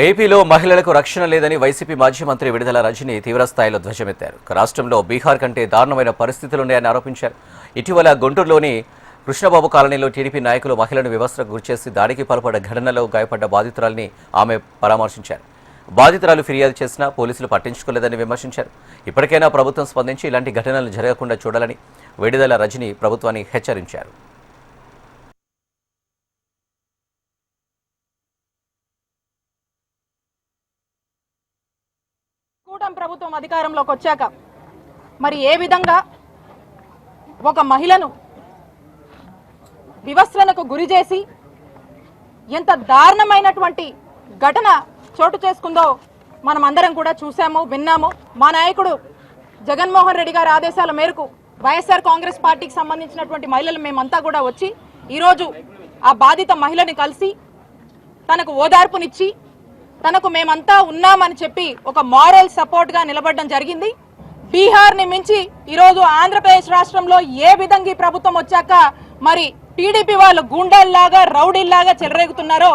ఏపీలో మహిళలకు రక్షణ లేదని వైసీపీ మాజీ మంత్రి విడుదల రజని తీవ్రస్థాయిలో ధ్వజమెత్తారు. రాష్ట్రంలో బీహార్ కంటే దారుణమైన పరిస్థితులున్నాయని ఆరోపించారు. ఇటీవల గుంటూరులోని కృష్ణబాబు కాలనీలో టీడీపీ నాయకులు మహిళను వివస్త్రకు గురిచేసి దాడికి పాల్పడ్డ ఘటనలో గాయపడ్డ బాధితురాలిని ఆమె పరామర్శించారు. బాధితురాలు ఫిర్యాదు చేసినా పోలీసులు పట్టించుకోలేదని విమర్శించారు. ఇప్పటికైనా ప్రభుత్వం స్పందించి ఇలాంటి ఘటనలు జరగకుండా చూడాలని విడుదల రజని ప్రభుత్వాన్ని హెచ్చరించారు. కూటమి ప్రభుత్వం అధికారంలోకి వచ్చాక మరి ఏ విధంగా ఒక మహిళను వివస్త్రణకు గురి చేసి ఎంత దారుణమైనటువంటి ఘటన చోటు చేసుకుందో మనం అందరం కూడా చూసాము, విన్నాము. మా నాయకుడు జగన్మోహన్ రెడ్డి గారి ఆదేశాల మేరకు వైఎస్ఆర్ కాంగ్రెస్ పార్టీకి సంబంధించినటువంటి మహిళలు మేమంతా కూడా వచ్చి ఈరోజు ఆ బాధిత మహిళని కలిసి తనకు ఓదార్పునిచ్చి తనకు మేమంతా ఉన్నామని చెప్పి ఒక మారల్ సపోర్ట్ గా నిలబడడం జరిగింది. బీహార్ ని మించి ఈరోజు ఆంధ్రప్రదేశ్ రాష్ట్రంలో ఏ విధంగా ఈ ప్రభుత్వం వచ్చాక మరి టీడీపీ వాళ్ళు గూండాల్లాగా రౌడీల్లాగా చెలరేగుతున్నారో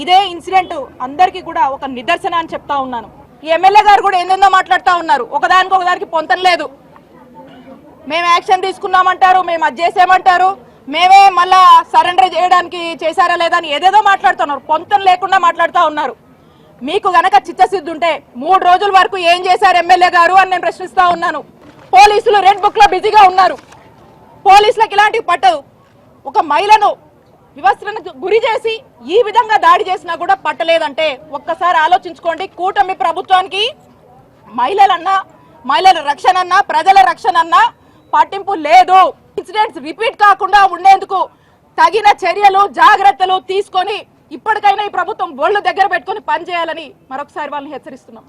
ఇదే ఇన్సిడెంట్ అందరికీ కూడా ఒక నిదర్శన అని చెప్తా ఉన్నాను. ఈ ఎమ్మెల్యే గారు కూడా ఏందో మాట్లాడుతూ ఉన్నారు. ఒకదానికి పొంతం లేదు. మేము యాక్షన్ తీసుకున్నామంటారు, మేము అది చేసామంటారు, మేమే మళ్ళా సరెండర్ చేయడానికి చేశారా లేదా అని ఏదేదో మాట్లాడుతున్నారు. పొంతం లేకుండా మాట్లాడుతూ ఉన్నారు. మీకు గనక చిత్తశుద్ధి ఉంటే 3 రోజుల వరకు ఏం చేశారు ఎమ్మెల్యే గారు అని నేను ప్రశ్నిస్తా ఉన్నాను. పోలీసులు రెడ్ బుక్ లో బిజీగా ఉన్నారు. పోలీసులకు ఇలాంటివి పట్టదు. ఒక మహిళను వివస్త్రణకు గురి చేసి ఈ విధంగా దాడి చేసినా కూడా పట్టలేదంటే ఒక్కసారి ఆలోచించుకోండి. కూటమి ప్రభుత్వానికి మహిళలన్నా, మహిళల రక్షణ అన్నా, ప్రజల రక్షణ అన్నా పట్టింపు లేదు. ఇన్సిడెంట్స్ రిపీట్ కాకుండా ఉండేందుకు తగిన చర్యలు, జాగ్రత్తలు తీసుకొని ఇప్పటికైనా ఈ ప్రభుత్వం ఒళ్ళు దగ్గర పెట్టుకుని పనిచేయాలని మరొకసారి వాళ్ళని హెచ్చరిస్తున్నాం.